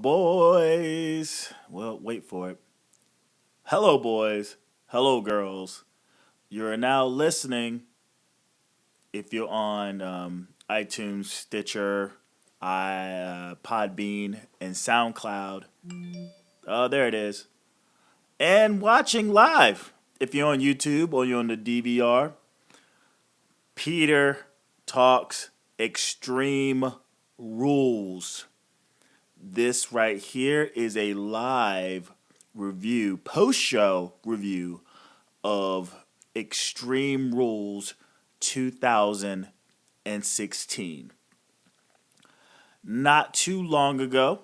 boys? Well, wait for it. Hello, boys. Hello, girls. You're now listening, if you're on iTunes, Stitcher, Podbean, and SoundCloud. Oh, there it is. And watching live. If you're on YouTube or you're on the DVR, Peter Talks Extreme Rules. This right here is a live review, post-show review of Extreme Rules 2016. Not too long ago,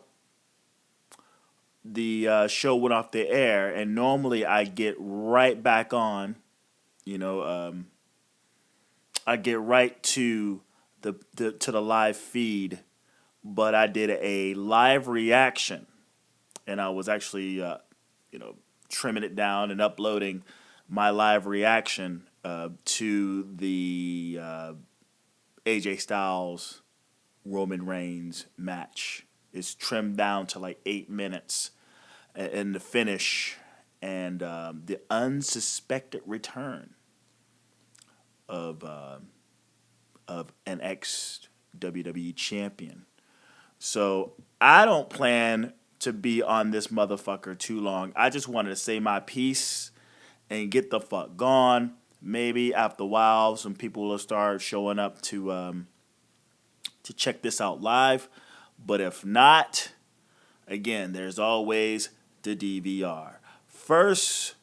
the show went off the air, and normally I get right back on, I get right to the live feed, but I did a live reaction, and I was actually, trimming it down and uploading my live reaction to the AJ Styles Roman Reigns match. It's trimmed down to like 8 minutes, and the finish and the unsuspected return of an ex WWE champion. So I don't plan to be on this motherfucker too long. I just wanted to say my piece and get the fuck gone. Maybe after a while, some people will start showing up to check this out live. But if not, again, there's always the DVR. First,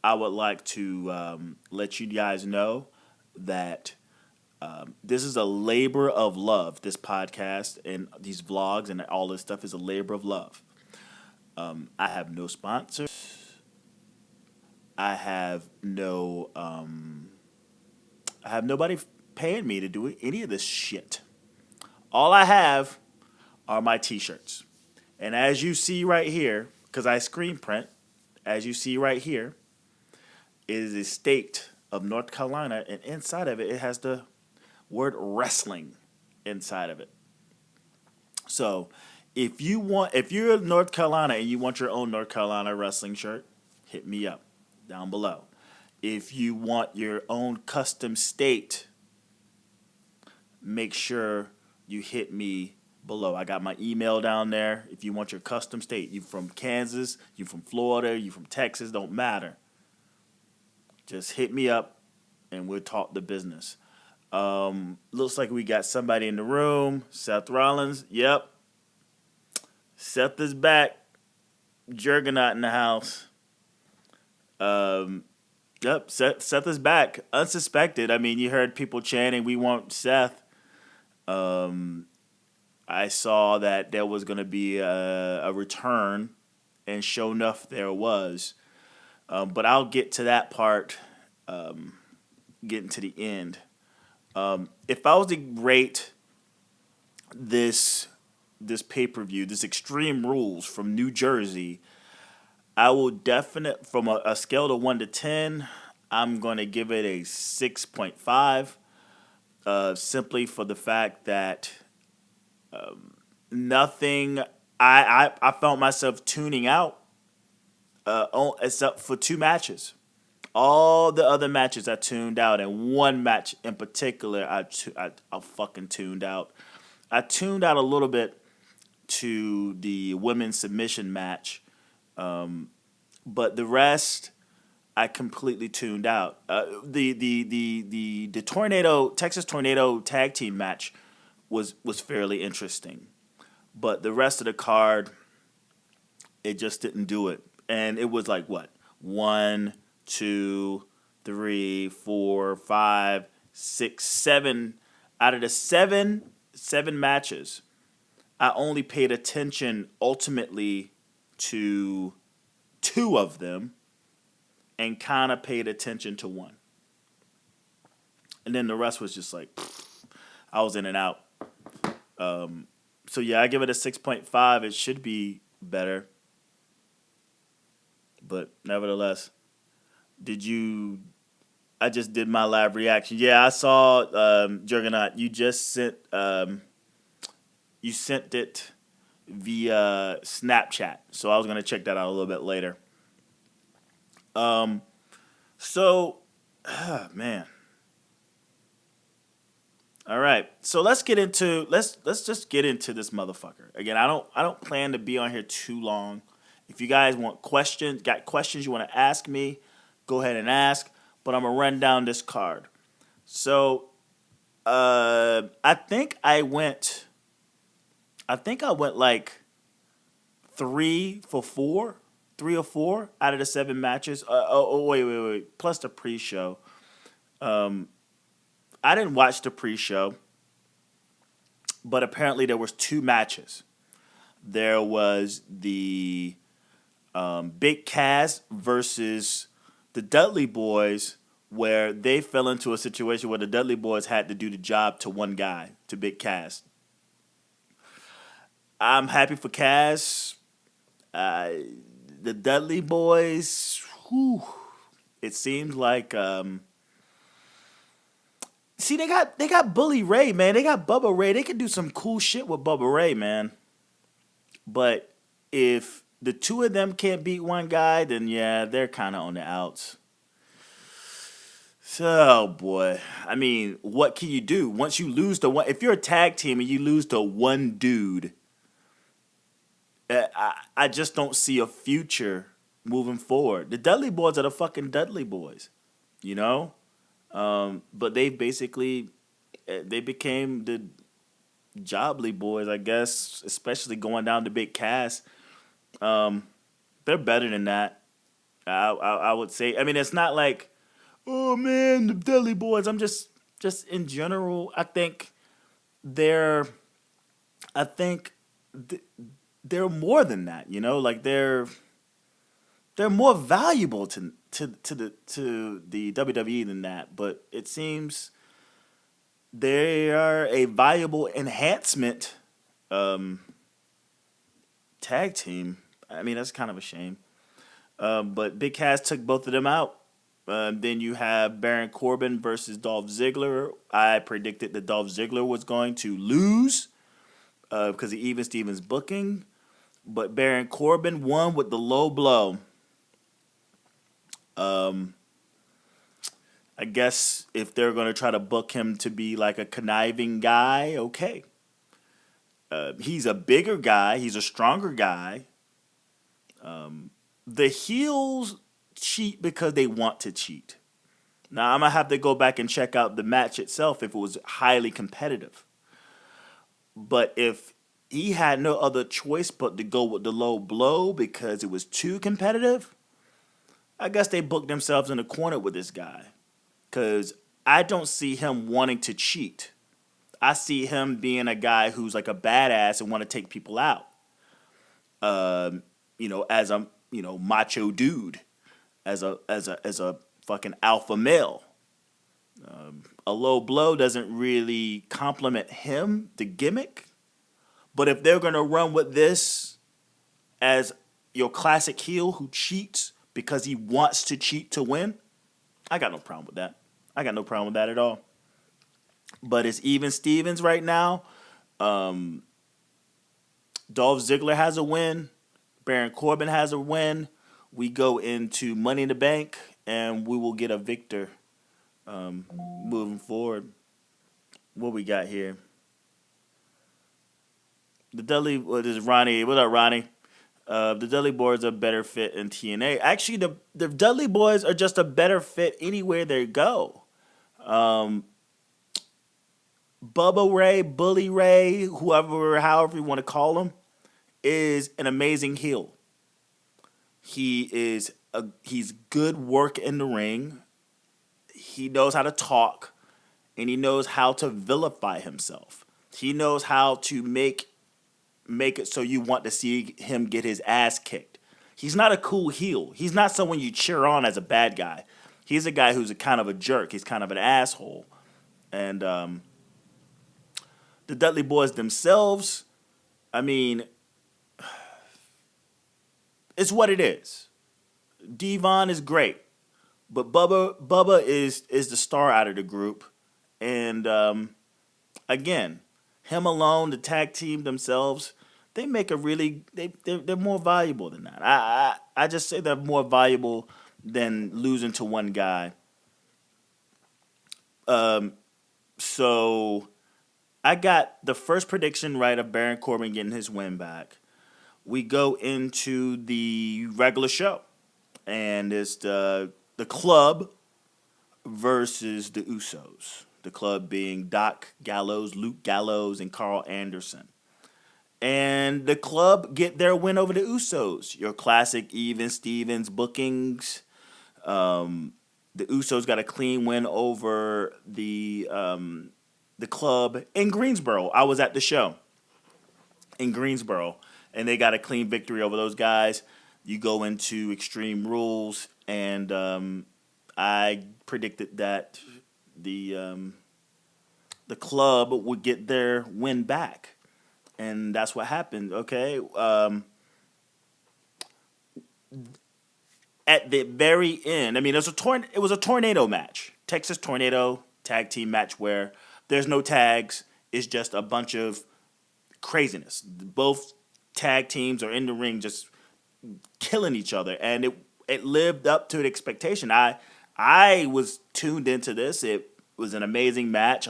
I would like to let you guys know that this is a labor of love. This podcast and these vlogs and all this stuff is a labor of love. I have no sponsors. I have nobody paying me to do any of this shit. All I have are my T-shirts. And as you see right here, because I screen print, as you see right here, it is a state of North Carolina, and inside of it, it has the word wrestling inside of it. So if you're in North Carolina and you want your own North Carolina wrestling shirt, hit me up down below. If you want your own custom state, make sure you hit me below. I got my email down there. If you want your custom state, you from Kansas, you from Florida, you from Texas, don't matter. Just hit me up and we'll talk the business. Looks like we got somebody in the room. Seth Rollins. Yep. Seth is back. Juggernaut in the house. Yep. Seth is back. Unsuspected. I mean, you heard people chanting, "We want Seth." I saw that there was going to be a return, and sure enough, there was. But I'll get to that part, getting to the end. If I was to rate this pay-per-view, this Extreme Rules from New Jersey, I will from a scale of 1 to 10, I'm going to give it a 6.5, simply for the fact that nothing, I found myself tuning out except for 2 matches. All the other matches I tuned out, and one match in particular I fucking tuned out. I tuned out a little bit to the women's submission match, but the rest I completely tuned out. The Texas Tornado tag team match was fairly interesting, but the rest of the card, it just didn't do it, and it was like what 1, 2, 3, 4, 5, 6, 7 out of the seven matches. I only paid attention ultimately to 2 of them, and kind of paid attention to 1, and then the rest was just like I was in and out. So yeah, I give it a 6.5. It should be better, but nevertheless. I just did my live reaction. Yeah, I saw Juggernaut. You just sent it via Snapchat. So I was gonna check that out a little bit later. So, man. All right. So let's just get into this motherfucker. Again, I don't plan to be on here too long. If you guys got questions you want to ask me, go ahead and ask. But I'm gonna run down this card. So, I think I went like 3 for 4, 3 or 4 out of the 7 matches. Wait. Plus the pre-show. I didn't watch the pre-show, but apparently there was 2 matches. There was the Big Cass versus the Dudley Boyz, where they fell into a situation where the Dudley Boyz had to do the job to one guy, to Big Cass. I'm happy for Cass. The Dudley Boyz, whew, it seems like see, they got Bully Ray, man. They got Bubba Ray. They can do some cool shit with Bubba Ray, man. But if the two of them can't beat one guy, then yeah, they're kind of on the outs. So, boy, I mean, what can you do once you lose to one? If you're a tag team and you lose to one dude, I just don't see a future moving forward. The Dudley Boyz are the fucking Dudley Boyz, you know. But they basically they became the Jobbly Boys, I guess, especially going down to Big Cass. They're better than that. I would say. I mean, it's not like, oh man, the Dudley Boyz. I'm just in general. I think they're they're more than that. You know, like they're more valuable to the WWE than that, but it seems they are a valuable enhancement tag team. I mean, that's kind of a shame. But Big Cass took both of them out. Then you have Baron Corbin versus Dolph Ziggler. I predicted that Dolph Ziggler was going to lose because of Even Stevens booking, but Baron Corbin won with the low blow. I guess if they're going to try to book him to be like a conniving guy, okay. He's a bigger guy. He's a stronger guy. The heels cheat because they want to cheat. Now, I'm going to have to go back and check out the match itself if it was highly competitive. But if he had no other choice but to go with the low blow because it was too competitive, I guess they booked themselves in a corner with this guy. Because I don't see him wanting to cheat. I see him being a guy who's like a badass and want to take people out. As a macho dude, as a fucking alpha male. A low blow doesn't really compliment him, the gimmick. But if they're gonna run with this as your classic heel who cheats because he wants to cheat to win, I got no problem with that. I got no problem with that at all. But it's Even Stevens right now. Dolph Ziggler has a win. Baron Corbin has a win. We go into Money in the Bank, and we will get a victor moving forward. What we got here? The Dudley, this is Ronnie. What up, Ronnie? The Dudley Boyz are a better fit in TNA. Actually, the Dudley Boyz are just a better fit anywhere they go. Bubba Ray, Bully Ray, however you want to call him, is an amazing heel. He's good work in the ring. He knows how to talk, and he knows how to vilify himself. He knows how to make it so you want to see him get his ass kicked. He's not a cool heel. He's not someone you cheer on as a bad guy. He's a guy who's a kind of a jerk. He's kind of an asshole. And the Dudley Boyz themselves, I mean, it's what it is. Devon is great, but Bubba is the star out of the group. And again, him alone, the tag team themselves, they make a really they're more valuable than that. I just say they're more valuable than losing to one guy. So I got the first prediction right of Baron Corbin getting his win back. We go into the regular show, and it's the club versus the Usos. The club being Doc Gallows, Luke Gallows, and Carl Anderson. And the club get their win over the Usos. Your classic even Stevens bookings. The Usos got a clean win over the club in Greensboro. I was at the show in Greensboro, and they got a clean victory over those guys. You go into Extreme Rules, and I predicted that the club would get their win back, and that's what happened. Okay, at the very end, I mean, it was a tornado match, Texas Tornado tag team match where there's no tags. It's just a bunch of craziness. Both tag teams are in the ring just killing each other, and it lived up to the expectation. I was tuned into this. It was an amazing match,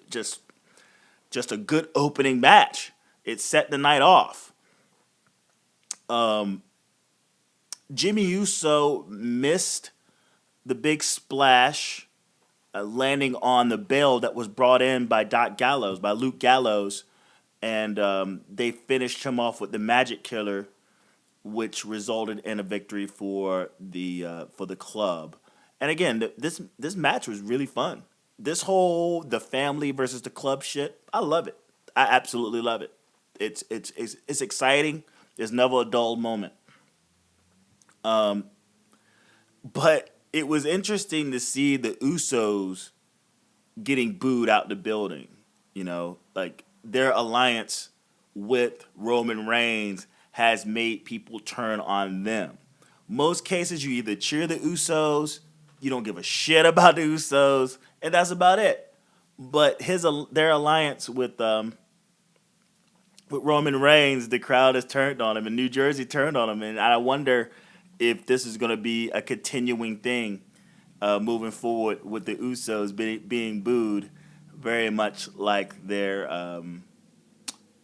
just a good opening match. It set the night off. Jimmy Uso missed the big splash, landing on the bell that was brought in by Luke Gallows, and they finished him off with the Magic Killer, which resulted in a victory for the club. And again, this match was really fun. This whole the family versus the club shit, I love it. I absolutely love it. It's exciting. There's never a dull moment. But it was interesting to see the Usos getting booed out the building. You know, like their alliance with Roman Reigns has made people turn on them. Most cases, you either cheer the Usos, you don't give a shit about the Usos, and that's about it. But their alliance with Roman Reigns, the crowd has turned on him, and New Jersey turned on him, and I wonder if this is going to be a continuing thing moving forward with the Usos being booed, very much like their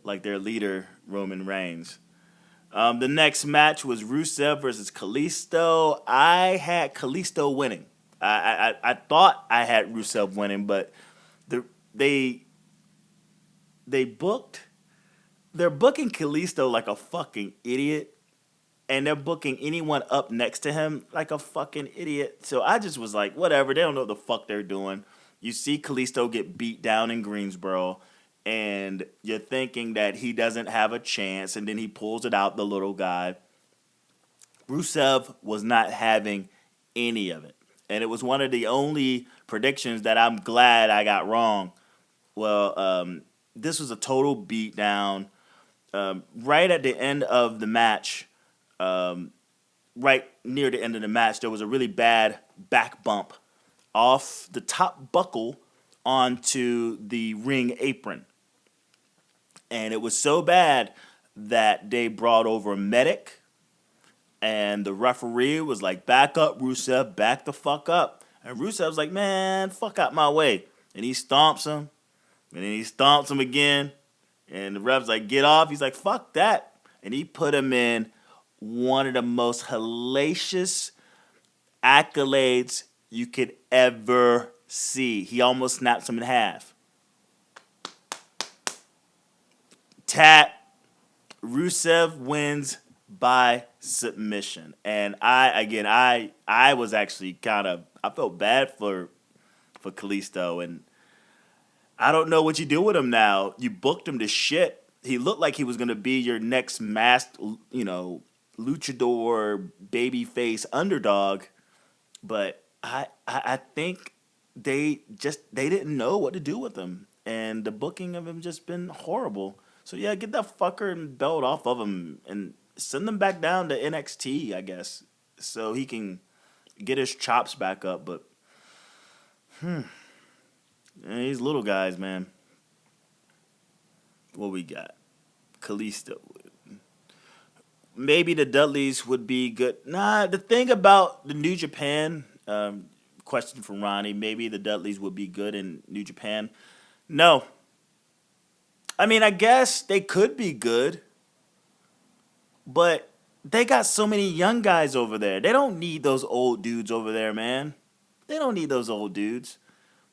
leader Roman Reigns. The next match was Rusev versus Kalisto. I had Kalisto winning. I thought I had Rusev winning, but they're booking Kalisto like a fucking idiot, and they're booking anyone up next to him like a fucking idiot. So I just was like, whatever. They don't know what the fuck they're doing. You see Kalisto get beat down in Greensboro, and you're thinking that he doesn't have a chance, and then he pulls it out, the little guy. Rusev was not having any of it. And it was one of the only predictions that I'm glad I got wrong. Well, this was a total beatdown. Right at the end of the match, right near the end of the match, there was a really bad back bump off the top buckle onto the ring apron. And it was so bad that they brought over a medic, and the referee was like, back up, Rusev, back the fuck up. And Rusev's like, man, fuck out my way. And he stomps him, and then he stomps him again. And the ref's like, get off. He's like, fuck that. And he put him in one of the most hellacious accolades you could ever see. He almost snaps him in half. Tap. Rusev wins by submission. And I was actually I felt bad for Kalisto, and I don't know what you do with him now. You booked him to shit. He looked like he was going to be your next masked, luchador babyface underdog, but I think they didn't know what to do with him, and the booking of him just been horrible. So yeah, get that fucker and belt off of him and send him back down to NXT, I guess, so he can get his chops back up. But these little guys, man. What we got? Kalisto maybe the Dudleys would be good. Nah, the thing about the New Japan, question from Ronnie, maybe the Dudleys would be good in New Japan. No. I mean, I guess they could be good, but they got so many young guys over there. They don't need those old dudes over there, man. They don't need those old dudes.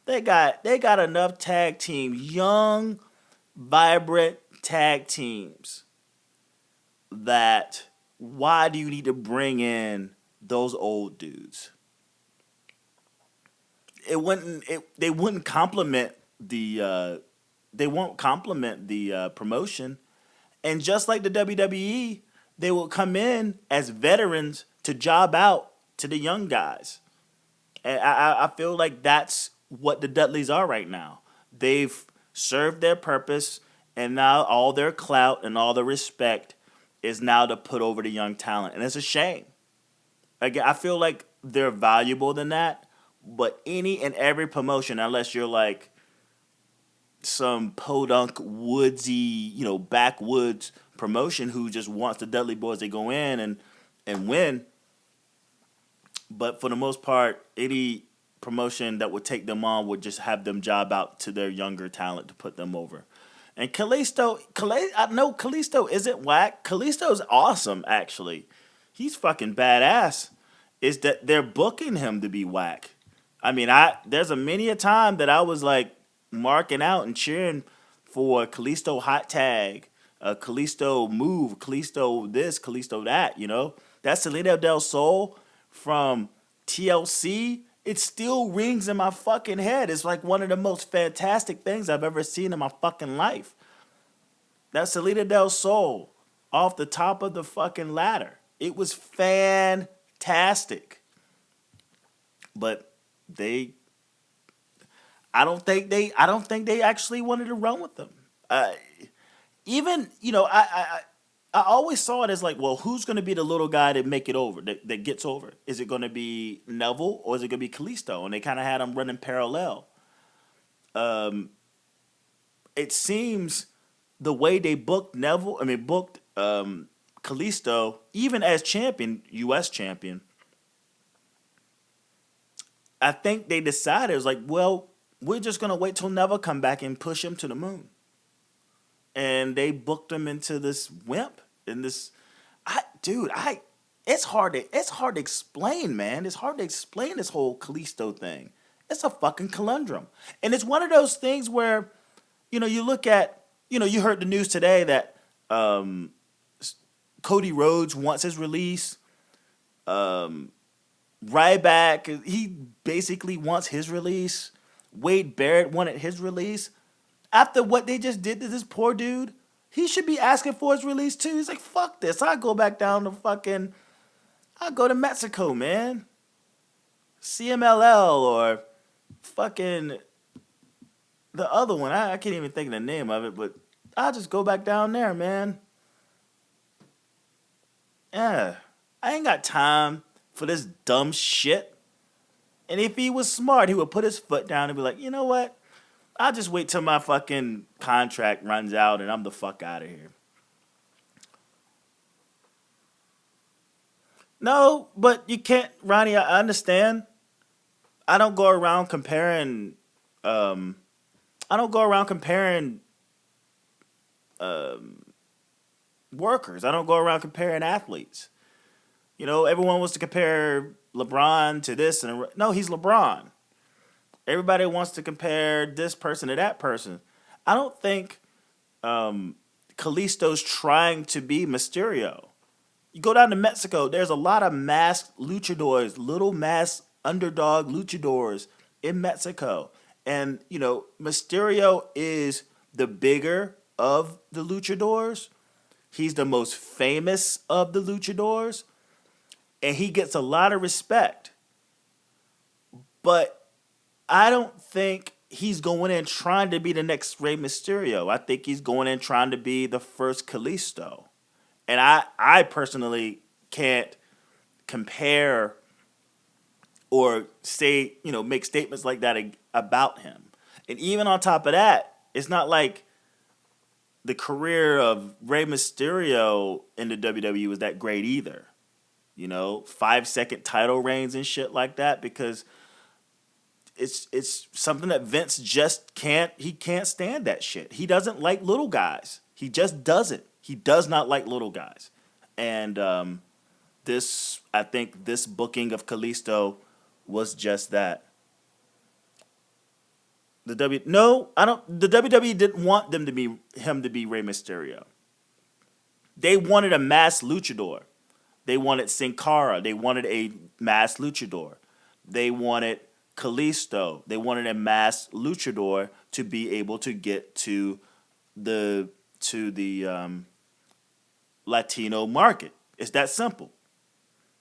They got enough tag teams, young, vibrant tag teams that why do you need to bring in those old dudes? They wouldn't complement they won't complement the promotion. And just like the WWE, they will come in as veterans to job out to the young guys. And I feel like that's what the Dudleys are right now. They've served their purpose, and now all their clout and all the respect is now to put over the young talent. And it's a shame. Again, I feel like they're valuable than that, but any and every promotion, unless you're like some podunk woodsy, backwoods promotion who just wants the Dudley Boys to go in and win. But for the most part, any promotion that would take them on would just have them job out to their younger talent to put them over. And I know Kalisto isn't whack. Kalisto's awesome, actually. He's fucking badass. Is that they're booking him to be whack. I mean, there's many a time that I was like marking out and cheering for Kalisto hot tag, Kalisto move, Kalisto this, Kalisto that, That Salida del Sol from TLC, it still rings in my fucking head. It's like one of the most fantastic things I've ever seen in my fucking life. That Salida del Sol off the top of the fucking ladder. It was fantastic. But I don't think they actually wanted to run with them. I always saw it as like, well, who's going to be the little guy that make it over, that gets over? Is it going to be Neville or is it going to be Kalisto? And they kind of had them running parallel. It seems the way they booked Kalisto, even as champion, U.S. champion, I think they decided, it was like, well, we're just going to wait till Neville come back and push him to the moon. And they booked him into this wimp. It's hard to explain, man. It's hard to explain this whole Kalisto thing. It's a fucking conundrum. And it's one of those things where, you look at, you heard the news today that Cody Rhodes wants his release. Ryback, he basically wants his release. Wade Barrett wanted his release. After what they just did to this poor dude, he should be asking for his release too. He's like, fuck this. I'll go back down to I'll go to Mexico, man. CMLL or fucking the other one. I can't even think of the name of it, but I'll just go back down there, man. Yeah. I ain't got time for this dumb shit. And if he was smart, he would put his foot down and be like, you know what? I'll just wait till my fucking contract runs out and I'm the fuck out of here. No, but you can't, Ronnie, I understand. I don't go around comparing workers. I don't go around comparing athletes. Everyone wants to compare LeBron to this and no, he's LeBron. Everybody wants to compare this person to that person. I don't think Kalisto's trying to be Mysterio. You go down to Mexico, there's a lot of masked luchadors, little masked underdog luchadors in Mexico. And, Mysterio is the bigger of the luchadors. He's the most famous of the luchadors. And he gets a lot of respect. But I don't think he's going in trying to be the next Rey Mysterio. I think he's going in trying to be the first Kalisto. And I personally can't compare or say, make statements like that about him. And even on top of that, it's not like the career of Rey Mysterio in the WWE was that great either. 5-second title reigns and shit like that, because it's something that Vince just can't stand that shit. He doesn't like little guys. He just doesn't. He does not like little guys. And I think this booking of Kalisto was just that. The WWE didn't want him to be Rey Mysterio. They wanted a masked luchador. They wanted Sin Cara. They wanted a masked luchador. They wanted Kalisto. They wanted a masked luchador to be able to get to the Latino market. It's that simple.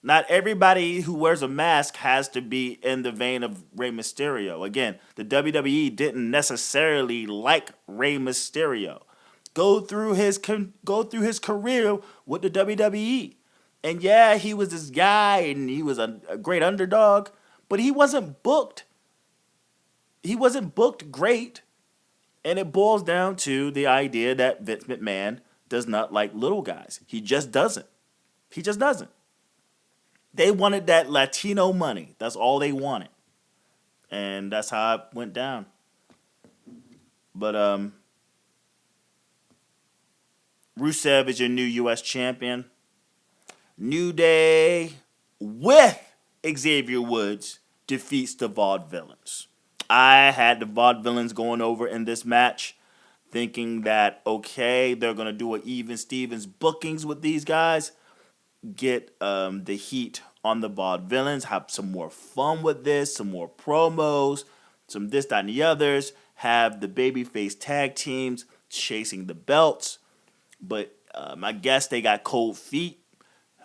Not everybody who wears a mask has to be in the vein of Rey Mysterio. Again, the WWE didn't necessarily like Rey Mysterio. Go through his career with the WWE. And yeah, he was this guy and he was a great underdog, but he wasn't booked. He wasn't booked great. And it boils down to the idea that Vince McMahon does not like little guys. He just doesn't. He just doesn't. They wanted that Latino money. That's all they wanted. And that's how it went down. But Rusev is your new U.S. champion. New Day with Xavier Woods defeats the Vaudevillains. I had the Vaudevillains going over in this match, thinking that, okay, they're going to do a even Stevens bookings with these guys, get the heat on the Vaudevillains, have some more fun with this, some more promos, some this, that, and the others, have the babyface tag teams chasing the belts. But I guess they got cold feet.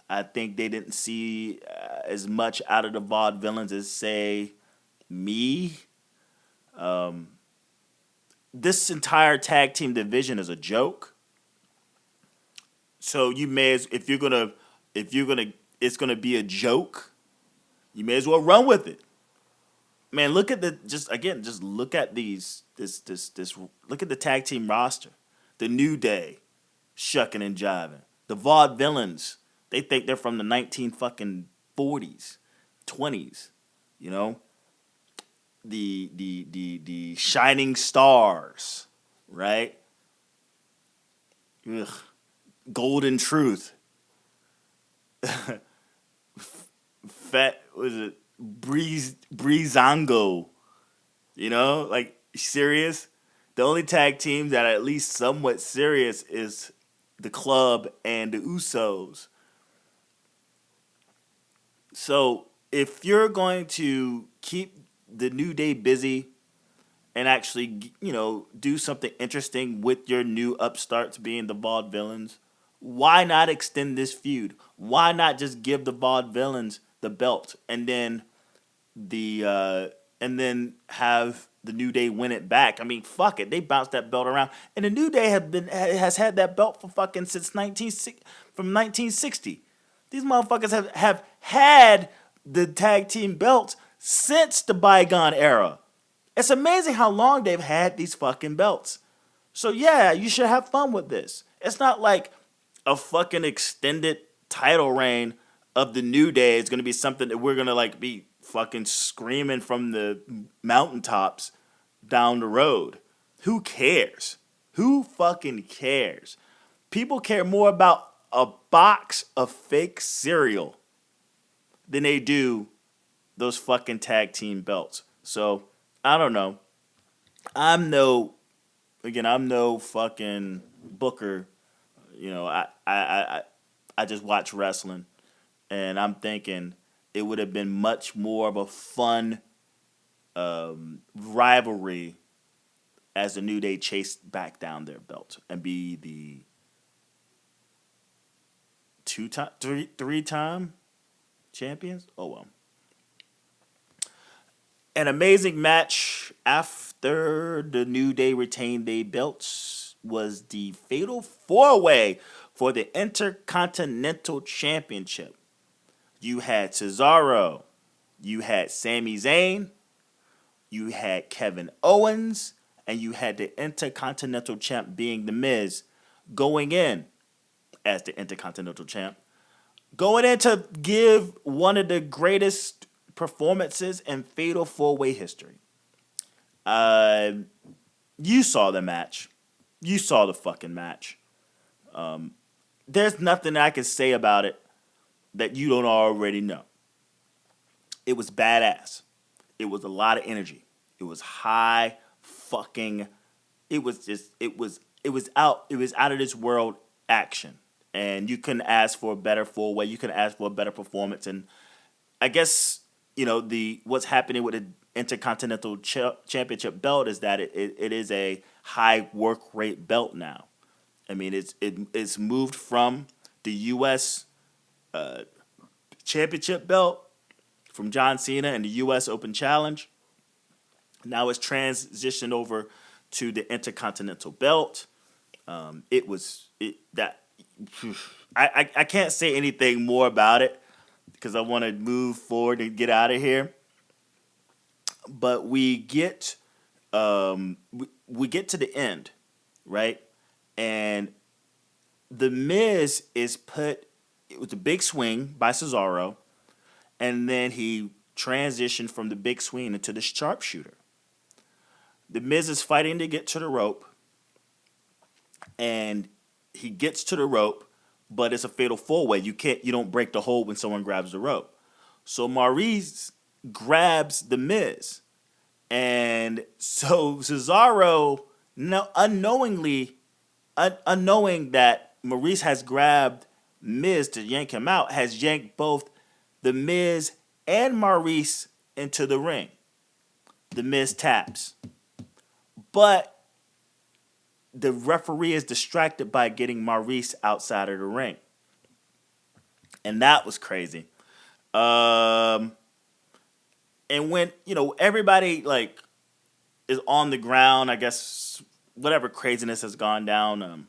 I think they didn't see as much out of the Vaudevillains as, say, me. This entire tag team division is a joke. So you may as if you're gonna it's gonna be a joke, you may as well run with it. Man, look at look at look at the tag team roster. The New Day, shucking and jiving. The Vaudevillains, they think they're from the 1940s, 20s, The Shining Stars, right? Ugh. Golden Truth. Fat was it Breezango? Like serious. The only tag team that are at least somewhat serious is the Club and the Usos. So if you're going to keep the New Day busy and actually, do something interesting with your new upstarts being the Vaudevillains, why not extend this feud? Why not just give the Vaudevillains the belt and then have the New Day win it back? I mean, fuck it, they bounced that belt around, and the New Day has had that belt for fucking since 1960. These motherfuckers have had the tag team belts since the bygone era. It's amazing how long they've had these fucking belts. So yeah, you should have fun with this. It's not like a fucking extended title reign of the New Day is going to be something that we're going to be fucking screaming from the mountaintops down the road. Who cares? Who fucking cares? People care more about a box of fake cereal than they do those fucking tag team belts. So, I don't know. I'm no fucking booker. I just watch wrestling, and I'm thinking it would have been much more of a fun rivalry as the New Day chased back down their belt and be the three-time champions. Oh well. An amazing match after the New Day retained their belts was the Fatal 4-Way for the Intercontinental Championship. You had Cesaro, you had Sami Zayn, you had Kevin Owens, and you had the Intercontinental Champ being The Miz going in as the Intercontinental Champ, going in to give one of the greatest performances in Fatal 4-Way history. You saw the match. You saw the fucking match. There's nothing I can say about it that you don't already know. It was badass. It was a lot of energy. It was high fucking. It was out of this world action, and you couldn't ask for a better 4-way. You couldn't ask for a better performance, and I guess what's happening with the Intercontinental Championship belt is that it is a high work rate belt now. I mean, it's moved from the U.S. Championship belt from John Cena and the U.S. Open Challenge. Now it's transitioned over to the Intercontinental belt. I can't say anything more about it because I want to move forward and get out of here. But we get we get to the end, right? And The Miz is it was a big swing by Cesaro, and then he transitioned from the big swing into the sharpshooter. The Miz is fighting to get to the rope, and he gets to the rope, but it's a fatal 4-way. You don't break the hold when someone grabs the rope. So Maurice grabs The Miz, and so Cesaro, unknowing that Maurice has grabbed Miz to yank him out, has yanked both The Miz and Maurice into the ring. The Miz taps. But the referee is distracted by getting Maurice outside of the ring. And that was crazy. And when, everybody is on the ground, I guess whatever craziness has gone down,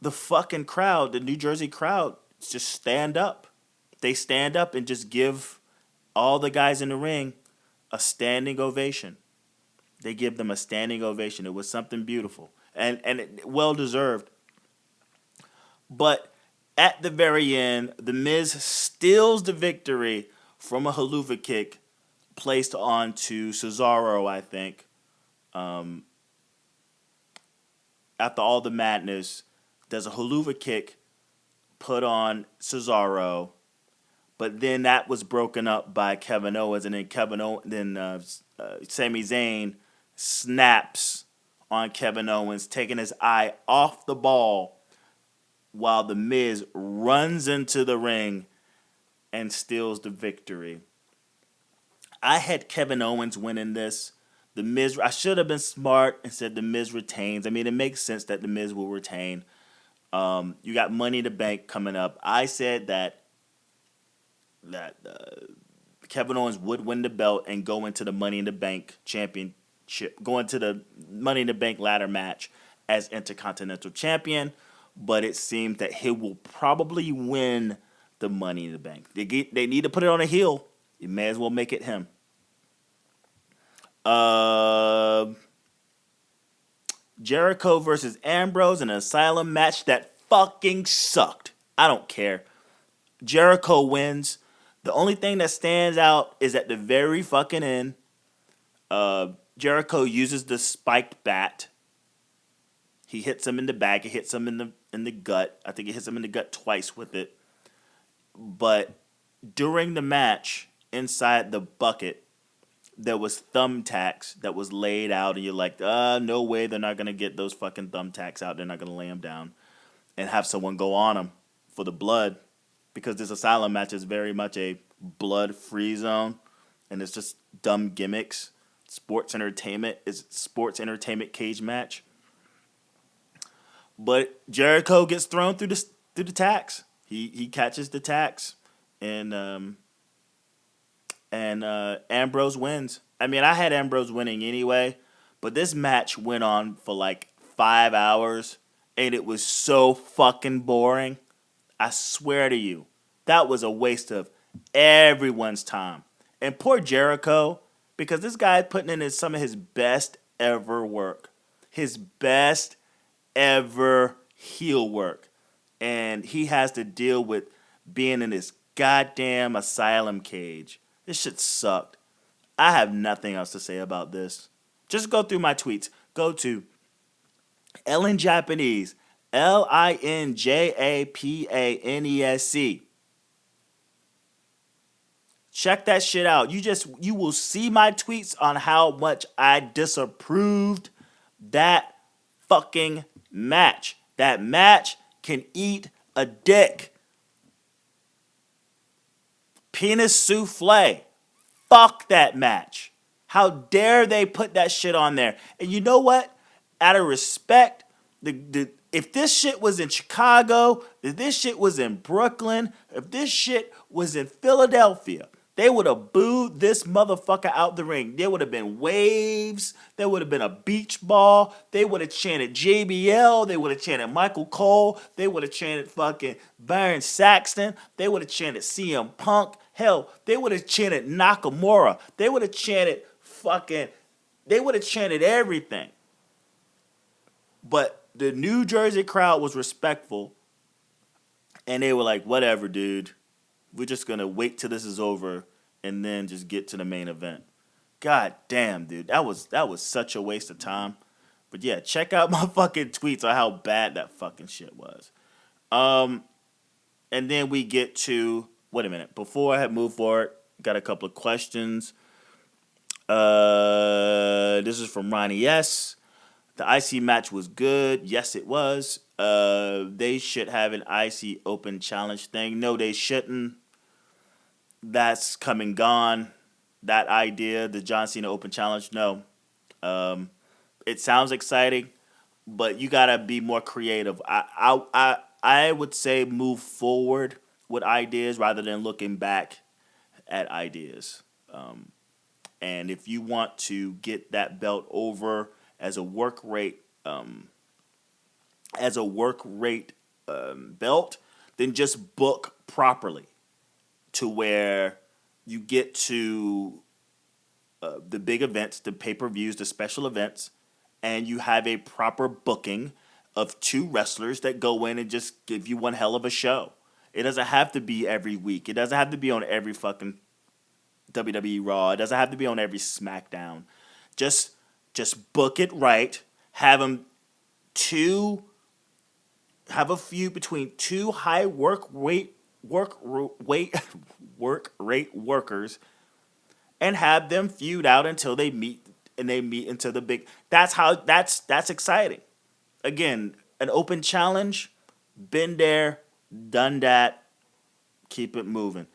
the fucking crowd, the New Jersey crowd, just stand up. They stand up and just give all the guys in the ring a standing ovation. They give them a standing ovation. It was something beautiful and well deserved. But at the very end, The Miz steals the victory from a haluva kick placed onto Cesaro, I think. After all the madness, there's a haluva kick put on Cesaro, but then that was broken up by Kevin Owens, and then Sami Zayn snaps on Kevin Owens, taking his eye off the ball while The Miz runs into the ring and steals the victory. I had Kevin Owens winning this. The Miz, I should have been smart and said The Miz retains. I mean, it makes sense that The Miz will retain. You got Money in the Bank coming up. I said that Kevin Owens would win the belt and go into the Money in the Bank championship, go into the Money in the Bank ladder match as Intercontinental Champion. But it seems that he will probably win the Money in the Bank. They need to put it on a heel. You may as well make it him. Jericho versus Ambrose in an Asylum match that fucking sucked. I don't care. Jericho wins. The only thing that stands out is at the very fucking end, Jericho uses the spiked bat. He hits him in the back. He hits him in the gut. I think he hits him in the gut twice with it. But during the match, inside the bucket, there was thumbtacks that was laid out, and you're like, no way they're not going to get those fucking thumbtacks out. They're not going to lay them down and have someone go on them for the blood, because this Asylum match is very much a blood-free zone, and it's just dumb gimmicks. Sports entertainment cage match. But Jericho gets thrown through the tacks. He catches the tacks, and Ambrose wins. I mean, I had Ambrose winning anyway, but this match went on for like 5 hours, and it was so fucking boring. I swear to you, that was a waste of everyone's time. And poor Jericho, because this guy is putting in some of his best ever work, his best ever heel work, and he has to deal with being in this goddamn asylum cage. This shit sucked. I have nothing else to say about this. Just go through my tweets. Go to Ellen Japanese, LINJAPANESC. Check that shit out. You will see my tweets on how much I disapproved that fucking match. That match can eat a dick. Penis souffle. Fuck that match. How dare they put that shit on there? And you know what? Out of respect, if this shit was in Chicago, if this shit was in Brooklyn, if this shit was in Philadelphia, they would have booed this motherfucker out the ring. There would have been waves. There would have been a beach ball. They would have chanted JBL. They would have chanted Michael Cole. They would have chanted fucking Byron Saxton. They would have chanted CM Punk. Hell, they would have chanted Nakamura. They would have chanted everything. But the New Jersey crowd was respectful. And they were like, whatever, dude. We're just going to wait till this is over and then just get to the main event. God damn, dude. That was such a waste of time. But yeah, check out my fucking tweets on how bad that fucking shit was. And then we get to, wait a minute. Before I had moved forward, got a couple of questions. This is from Ronnie S. The IC match was good. Yes, it was. They should have an IC Open Challenge thing. No, they shouldn't. That's come and gone. That idea, the John Cena Open Challenge, no. It sounds exciting, but you gotta be more creative. I would say move forward with ideas rather than looking back at ideas. And if you want to get that belt over as a work rate belt, then just book properly to where you get to the big events, the pay-per-views, the special events, and you have a proper booking of two wrestlers that go in and just give you one hell of a show. It doesn't have to be every week. It doesn't have to be on every fucking WWE Raw. It doesn't have to be on every SmackDown. Just book it right. Have a feud between two high work rate workers, and have them feud out until they meet into the big. That's exciting. Again, an open challenge. Been there, done that. Keep it moving.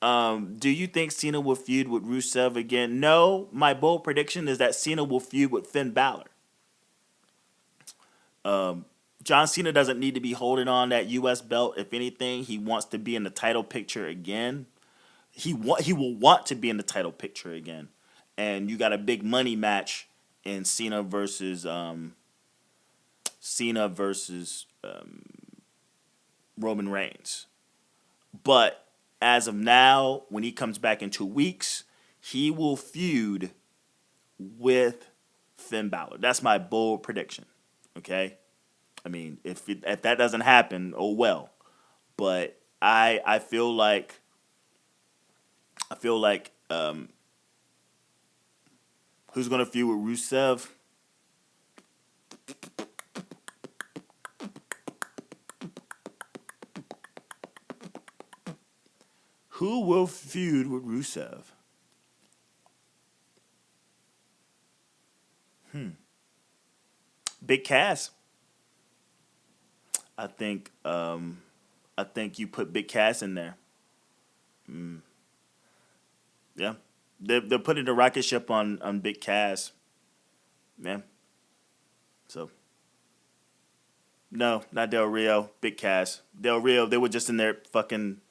Do you think Cena will feud with Rusev again? No. My bold prediction is that Cena will feud with Finn Balor. John Cena doesn't need to be holding on that U.S. belt. If anything, he wants to be in the title picture again. He will want to be in the title picture again. And you got a big money match in Cena versus Roman Reigns. But as of now, when he comes back in 2 weeks, he will feud with Finn Balor. That's my bold prediction. Okay? I mean, if that doesn't happen, oh well. But I feel like who's gonna feud with Rusev? Who will feud with Rusev? Big Cass. I think you put Big Cass in there. Yeah. They're putting the rocket ship on Big Cass. Yeah. So no, not Del Rio, Big Cass. Del Rio, they were just in their fucking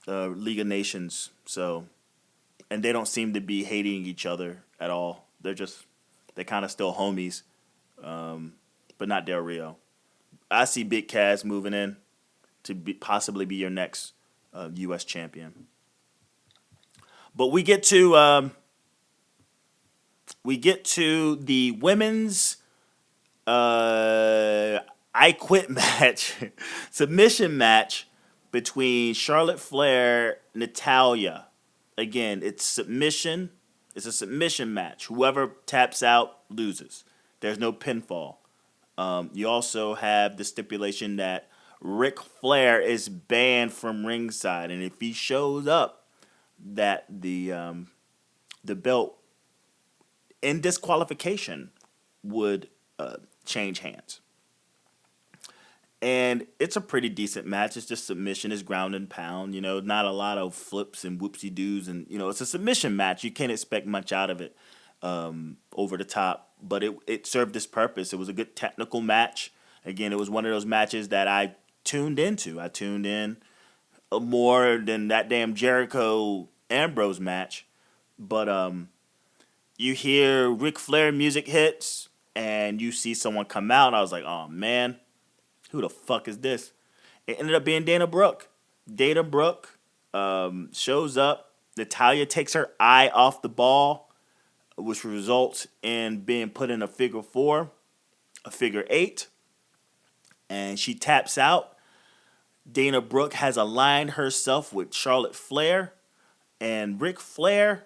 League of Nations, so, and they don't seem to be hating each other at all. They're kind of still homies, but not Del Rio. I see Big Cass moving in to possibly be your next U.S. champion. But we get to we get to the women's I Quit match, submission match between Charlotte Flair, Natalya. Again, it's submission. It's a submission match. Whoever taps out loses. There's no pinfall. You also have the stipulation that Ric Flair is banned from ringside, and if he shows up, that the belt in disqualification would change hands. And it's a pretty decent match. It's just submission, is ground and pound. Not a lot of flips and whoopsie doos, and it's a submission match. You can't expect much out of it over the top, but it served its purpose. It was a good technical match. Again, it was one of those matches that I tuned into. I tuned in more than that damn Jericho Ambrose match, but you hear Ric Flair music hits, and you see someone come out, and I was like, oh man, who the fuck is this? It ended up being Dana Brooke. Dana Brooke shows up. Natalya takes her eye off the ball, which results in being put in a figure 4, a figure 8, and she taps out. Dana Brooke has aligned herself with Charlotte Flair and Ric Flair,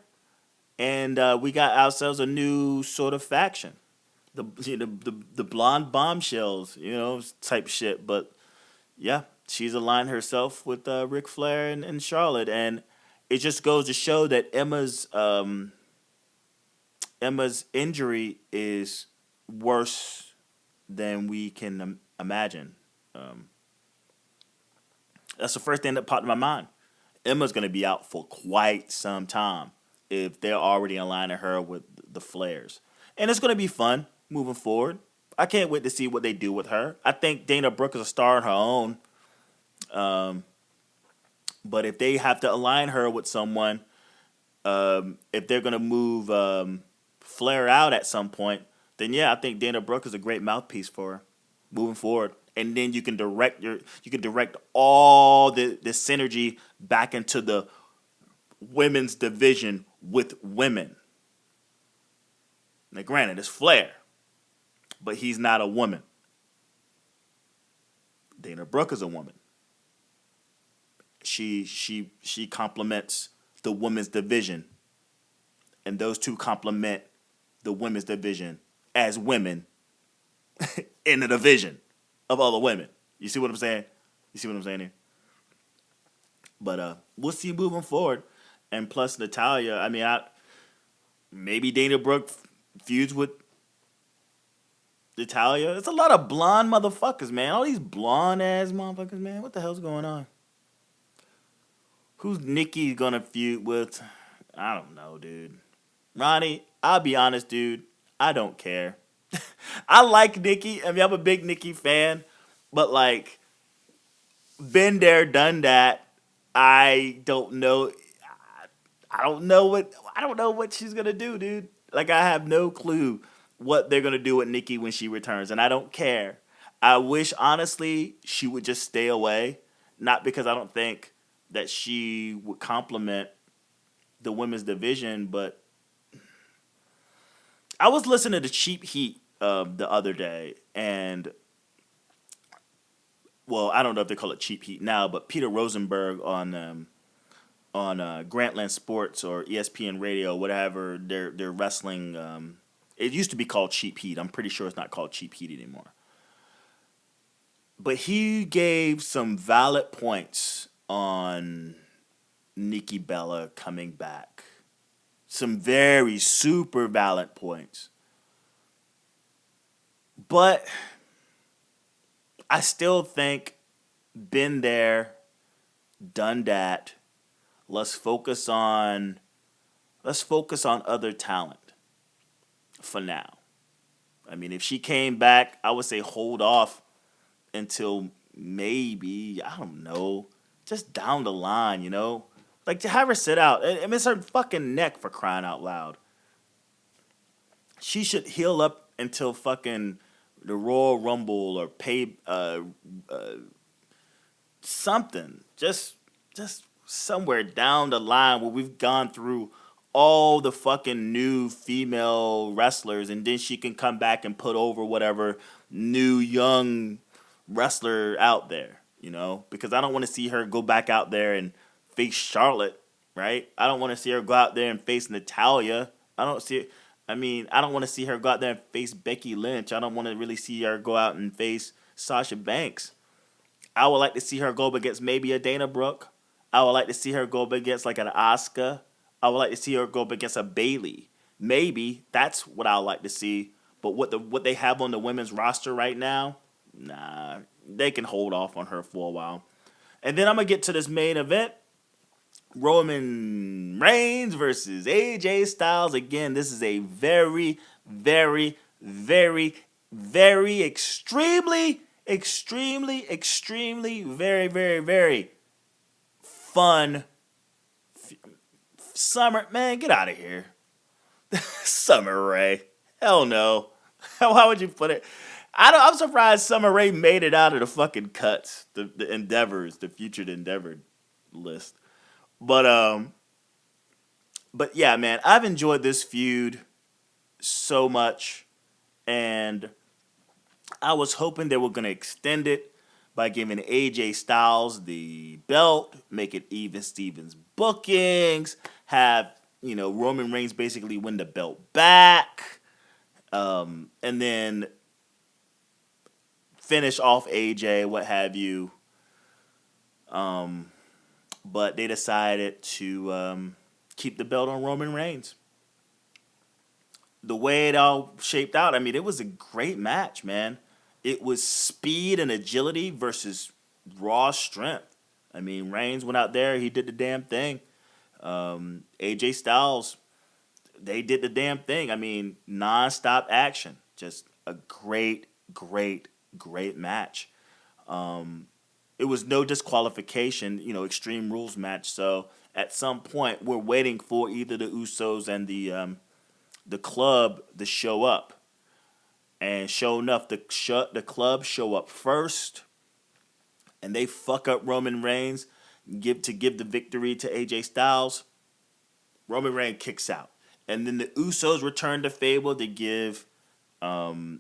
and we got ourselves a new sort of faction. The blonde bombshells, type shit. But yeah, she's aligned herself with Ric Flair and Charlotte, and it just goes to show that Emma's injury is worse than we can imagine. That's the first thing that popped in my mind. Emma's going to be out for quite some time if they're already aligning her with the Flairs. And it's going to be fun moving forward. I can't wait to see what they do with her. I think Dana Brooke is a star on her own. But if they have to align her with someone, if they're going to move Flair out at some point, then yeah, I think Dana Brooke is a great mouthpiece for her moving forward. And then you can direct all the synergy back into the women's division with women. Now, granted, it's Flair, but he's not a woman. Dana Brooke is a woman. She complements the women's division, and those two complement the women's division as women in the division of other women. You see what I'm saying? You see what I'm saying here? But we'll see moving forward. And plus Natalya, I mean, maybe Dana Brooke feuds with Natalya. It's a lot of blonde motherfuckers, man. All these blonde ass motherfuckers, man. What the hell's going on? Who's Nikki gonna feud with? I don't know, dude. Ronnie, I'll be honest, dude. I don't care. I like Nikki. I mean, I'm a big Nikki fan. But, like, been there, done that. I don't know. I don't know what she's gonna do, dude. Like, I have no clue what they're gonna do with Nikki when she returns, and I don't care. I wish, honestly, she would just stay away. Not because I don't think that she would complement the women's division, but I was listening to Cheap Heat the other day, and well, I don't know if they call it Cheap Heat now, but Peter Rosenberg on Grantland Sports or ESPN Radio, whatever, their wrestling. It used to be called Cheap Heat. I'm pretty sure it's not called Cheap Heat anymore. But he gave some valid points on Nikki Bella coming back. Some very super valid points. But I still think been there, done that. Let's focus on other talent for now. I mean, if she came back, I would say hold off until maybe, I don't know, just down the line, Like, to have her sit out. I mean, it's her fucking neck, for crying out loud. She should heal up until fucking the Royal Rumble or pay something. Just somewhere down the line where we've gone through all the fucking new female wrestlers, and then she can come back and put over whatever new young wrestler out there, you know? Because I don't want to see her go back out there and face Charlotte, right? I don't want to see her go out there and face Natalya. I don't want to see her go out there and face Becky Lynch. I don't want to really see her go out and face Sasha Banks. I would like to see her go up against maybe a Dana Brooke. I would like to see her go up against like an Asuka. I would like to see her go up against a Bayley. Maybe that's what I would like to see. But what they have on the women's roster right now, nah, they can hold off on her for a while. And then I'm gonna get to this main event: Roman Reigns versus AJ Styles. Again, this is a very, very, very, very extremely, very, very, very fun summer. Man, get out of here. Summer Rae. Hell no. Why would you put it? I'm surprised Summer Rae made it out of the fucking cuts, the endeavors, the featured endeavor list. But yeah, man, I've enjoyed this feud so much, and I was hoping they were gonna extend it by giving AJ Styles the belt, make it even Stevens bookings, have Roman Reigns basically win the belt back, and then finish off AJ, what have you. But they decided to keep the belt on Roman Reigns. The way it all shaped out, I mean, it was a great match, man. It was speed and agility versus raw strength. I mean, Reigns went out there, he did the damn thing. AJ Styles, they did the damn thing. I mean, nonstop action. Just a great match. It was no disqualification, Extreme Rules match. So at some point, we're waiting for either the Usos and the club to show up. And sure enough, the club show up first, and they fuck up Roman Reigns, give the victory to AJ Styles. Roman Reigns kicks out, and then the Usos return to Fable to give Roman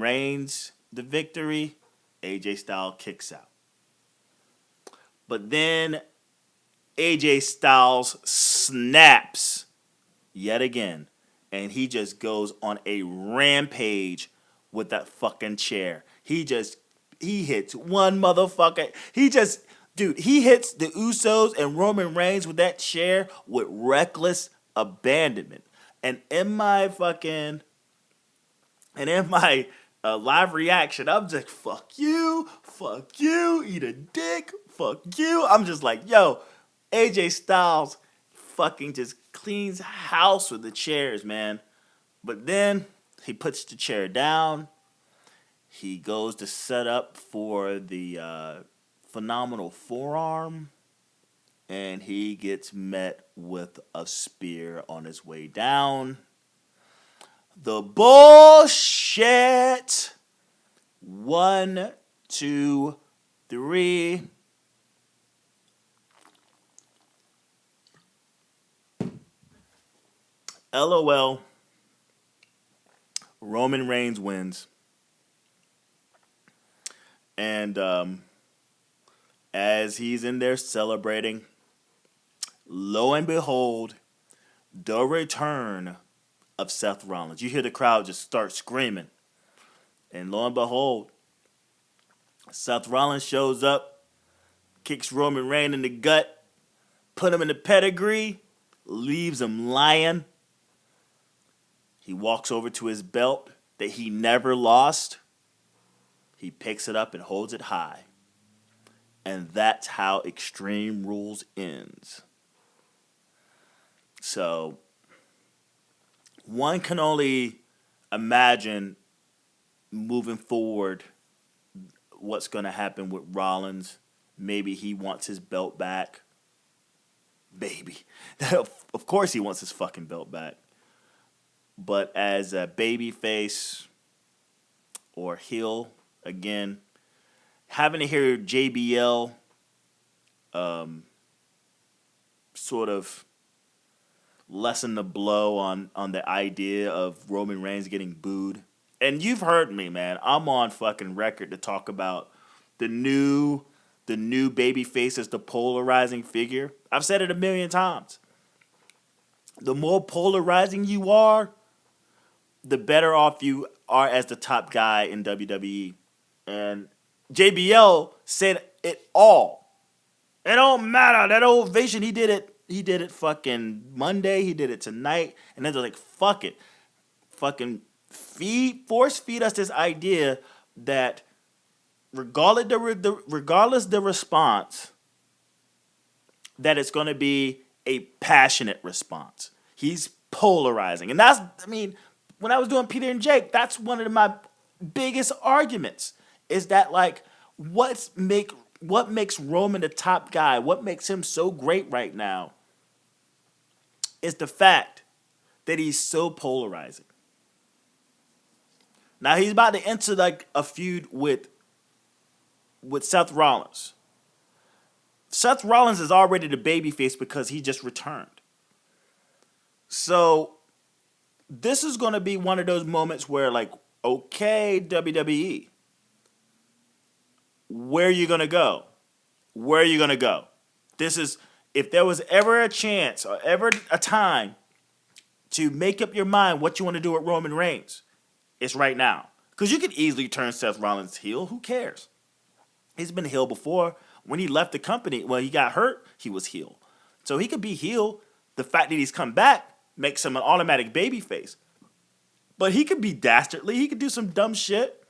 Reigns the victory. AJ Styles kicks out. But then AJ Styles snaps yet again. And he just goes on a rampage with that fucking chair. He hits one motherfucker. He hits the Usos and Roman Reigns with that chair with reckless abandonment. And in my live reaction, I'm just, fuck you, eat a dick, fuck you. I'm just like, yo, AJ Styles fucking just cleans house with the chairs, man. But then he puts the chair down. He goes to set up for the phenomenal forearm. And he gets met with a spear on his way down. The bullshit. 1, 2, 3. LOL. Roman Reigns wins. And as he's in there celebrating, lo and behold, the return of Seth Rollins. You hear the crowd just start screaming. And lo and behold, Seth Rollins shows up, kicks Roman Reigns in the gut, put him in the pedigree, leaves him lying. He walks over to his belt that he never lost. He picks it up and holds it high. And that's how Extreme Rules ends. So, one can only imagine moving forward what's going to happen with Rollins. Maybe he wants his belt back. Baby. Of course he wants his fucking belt back. But as a babyface or heel, again, having to hear JBL sort of lessen the blow on the idea of Roman Reigns getting booed. And you've heard me, man. I'm on fucking record to talk about the new babyface as the polarizing figure. I've said it a million times. The more polarizing you are, the better off you are as the top guy in WWE. And JBL said it all. It don't matter. That old ovation, he did it fucking Monday. He did it tonight. And then they're like, fuck it. Fucking force feed us this idea that regardless the response, that it's going to be a passionate response. He's polarizing. And that's, I mean, when I was doing Peter and Jake, that's one of my biggest arguments is that, like, what makes Roman the top guy, what makes him so great right now is the fact that he's so polarizing. Now he's about to enter like a feud with Seth Rollins. Seth Rollins is already the babyface because he just returned. So this is going to be one of those moments where, like, okay, WWE, where are you going to go? Where are you going to go? This is, if there was ever a chance or ever a time to make up your mind what you want to do with Roman Reigns, it's right now. Because you could easily turn Seth Rollins heel. Who cares? He's been heel before. When he left the company, when he got hurt, he was heel. So he could be heel. The fact that he's come back makes him an automatic babyface. But he could be dastardly. He could do some dumb shit.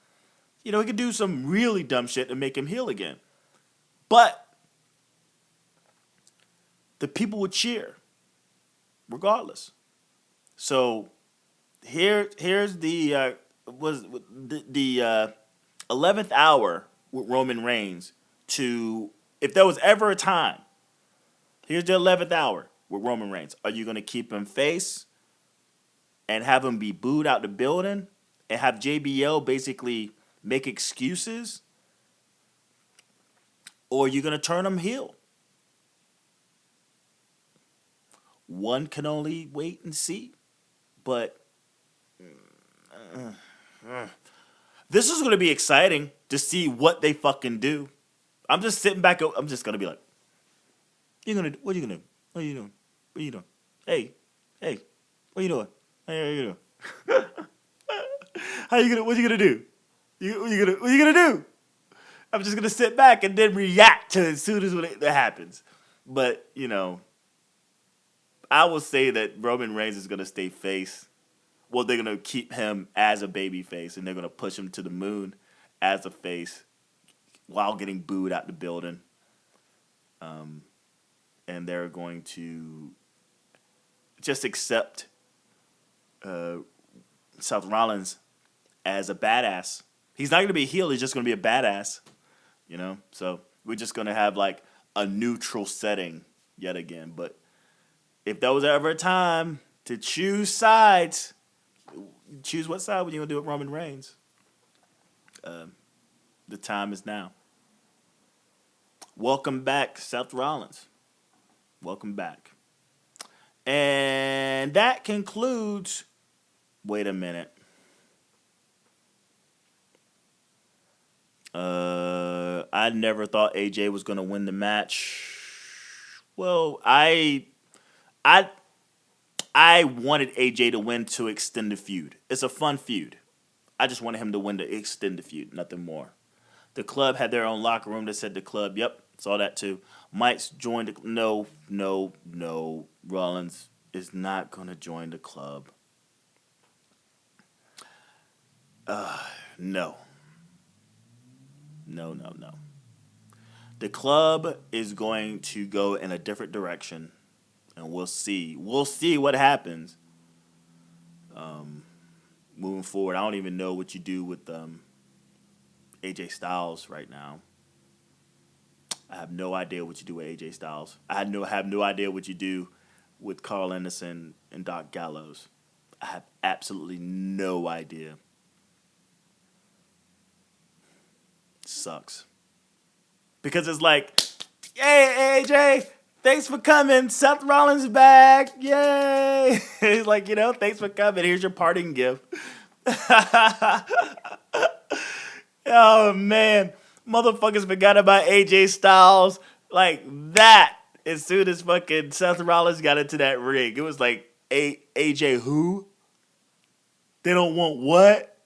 You know, he could do some really dumb shit to make him heel again. But the people would cheer regardless. So here's the 11th hour with Roman Reigns to, if there was ever a time, here's the 11th hour with Roman Reigns. Are you going to keep him face and have him be booed out the building and have JBL basically make excuses? Or are you going to turn him heel? One can only wait and see. But this is going to be exciting to see what they fucking do. I'm just sitting back. I'm just going to be like, what are you going to do? What are you doing? What are you doing? Hey, what are you doing? Hey, how you doing? What are you going to do? What are you going to do? I'm just going to sit back and then react to it as soon as that happens. But, you know, I will say that Roman Reigns is going to stay face. Well, they're going to keep him as a baby face, and they're going to push him to the moon as a face while getting booed out the building. And they're going to just accept Seth Rollins as a badass. He's not going to be a heel. He's just going to be a badass, you know? So we're just going to have, like, a neutral setting yet again. But if there was ever a time to choose sides, choose what side when you're going to do it, Roman Reigns. The time is now. Welcome back, Seth Rollins. Welcome back. And that concludes... Wait a minute. I never thought AJ was going to win the match. Well, I wanted AJ to win to extend the feud. It's a fun feud. I just wanted him to win to extend the feud, nothing more. The club had their own locker room that said the club, yep, saw that too. Mike's joined the... No. Rollins is not going to join the club. No. The club is going to go in a different direction, and we'll see. We'll see what happens. Moving forward, I don't even know what you do with AJ Styles right now. I have no idea what you do with AJ Styles. I have no idea what you do with Carl Anderson and Doc Gallows. I have absolutely no idea. Sucks. Because it's like, hey, AJ, Thanks for coming. Seth Rollins back. Yay. Like, thanks for coming. Here's your parting gift. Oh, man. Motherfuckers forgot about AJ Styles like that as soon as fucking Seth Rollins got into that ring. It was like, AJ who? They don't want what?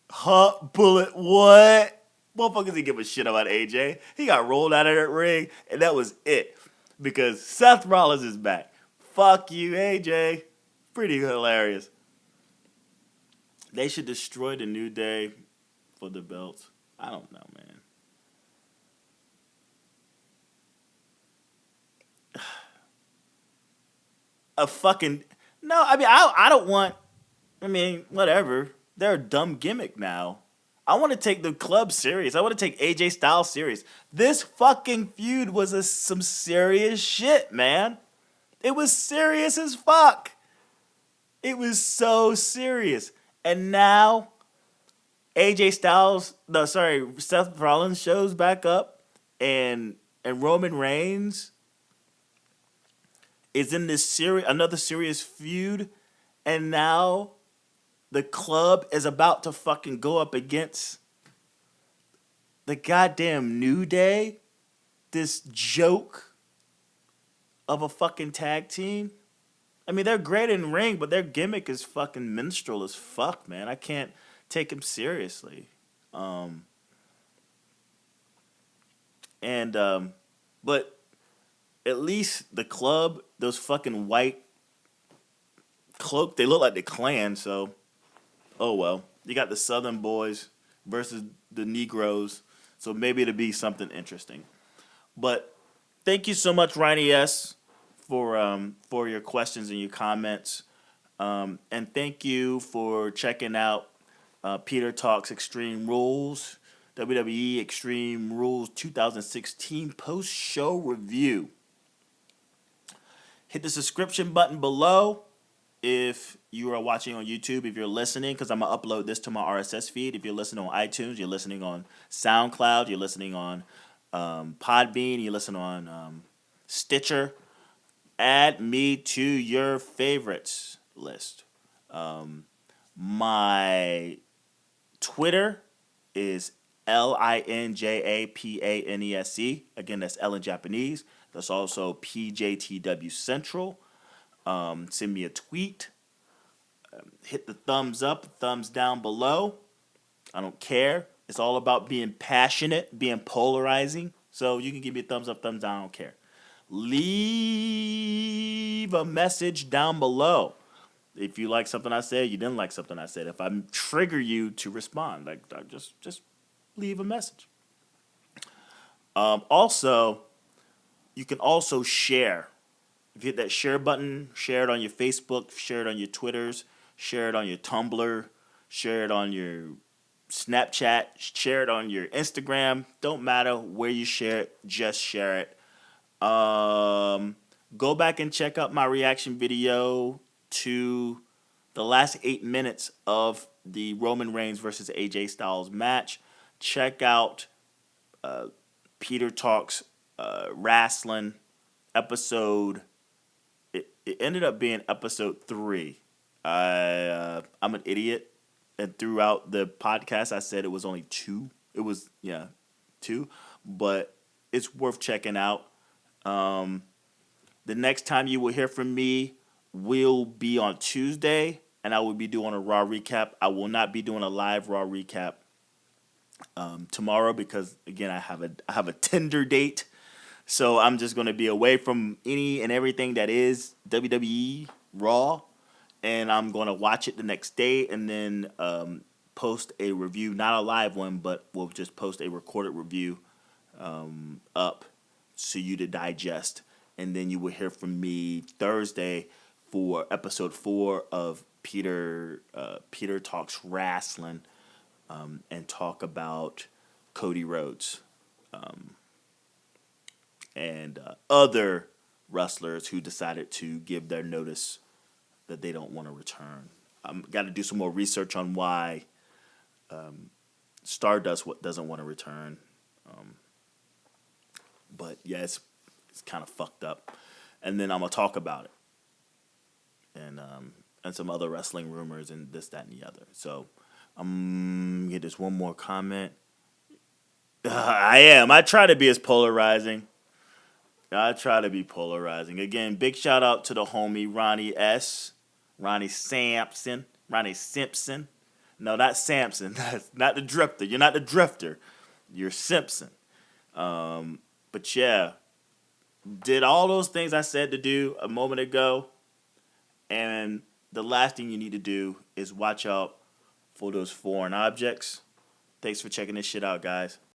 Hot bullet what? Motherfuckers didn't give a shit about AJ. He got rolled out of that ring, and that was it. Because Seth Rollins is back. Fuck you, AJ. Pretty hilarious. They should destroy the New Day for the belts. I don't know, man. A fucking... No, I mean, I don't want... I mean, whatever. They're a dumb gimmick now. I want to take the club serious. I want to take AJ Styles serious. This fucking feud was some serious shit, man. It was serious as fuck. It was so serious. And now, Seth Rollins shows back up, and Roman Reigns is in this another serious feud, and now the club is about to fucking go up against the goddamn New Day, this joke of a fucking tag team. I mean, they're great in ring, but their gimmick is fucking minstrel as fuck, man. I can't take them seriously. But at least the club, those fucking white cloak, they look like the Klan, so oh well. You got the Southern boys versus the Negroes, so maybe it'll be something interesting. But thank you so much, Riney S., for your questions and your comments. And thank you for checking out Peter Talks Extreme Rules, WWE Extreme Rules 2016 post-show review. Hit the subscription button below if you are watching on YouTube, if you're listening, because I'm going to upload this to my RSS feed. If you're listening on iTunes, you're listening on SoundCloud, you're listening on Podbean, you're listening on Stitcher, add me to your favorites list. My Twitter is LINJAPANESE. Again, that's L in Japanese. That's also PJTW Central. Send me a tweet. Hit the thumbs up, thumbs down below. I don't care. It's all about being passionate, being polarizing. So you can give me a thumbs up, thumbs down. I don't care. Leave a message down below. If you like something I said, you didn't like something I said. If I trigger you to respond, just leave a message. Also, you can also share. If you hit that share button, share it on your Facebook, share it on your Twitters, share it on your Tumblr, share it on your Snapchat, share it on your Instagram. Don't matter where you share it, just share it. Go back and check out my reaction video to the last 8 minutes of the Roman Reigns versus AJ Styles match. Check out Peter Talks Wrestling episode. It ended up being episode 3. I'm an idiot, and throughout the podcast I said it was only 2. It was 2, but it's worth checking out. The next time you will hear from me will be on Tuesday, and I will be doing a Raw recap. I will not be doing a live Raw recap tomorrow because, again, I have a Tinder date. So I'm just going to be away from any and everything that is WWE Raw, and I'm going to watch it the next day and then post a review, not a live one, but we'll just post a recorded review up so you to digest. And then you will hear from me Thursday for episode 4 of Peter Talks Wrestling, and talk about Cody Rhodes and other wrestlers who decided to give their notice that they don't want to return. Got to do some more research on why Stardust doesn't want to return. But yeah, it's it's kind of fucked up. And then I'm gonna talk about it, and some other wrestling rumors and this, that, and the other. So I'm get this one more comment. I am. I try to be as polarizing. I try to be polarizing. Again, big shout out to the homie Ronnie S. Ronnie Sampson. Ronnie Simpson. No, not Sampson. That's not the drifter. You're not the drifter. You're Simpson. But yeah, did all those things I said to do a moment ago. And the last thing you need to do is watch out for those foreign objects. Thanks for checking this shit out, guys.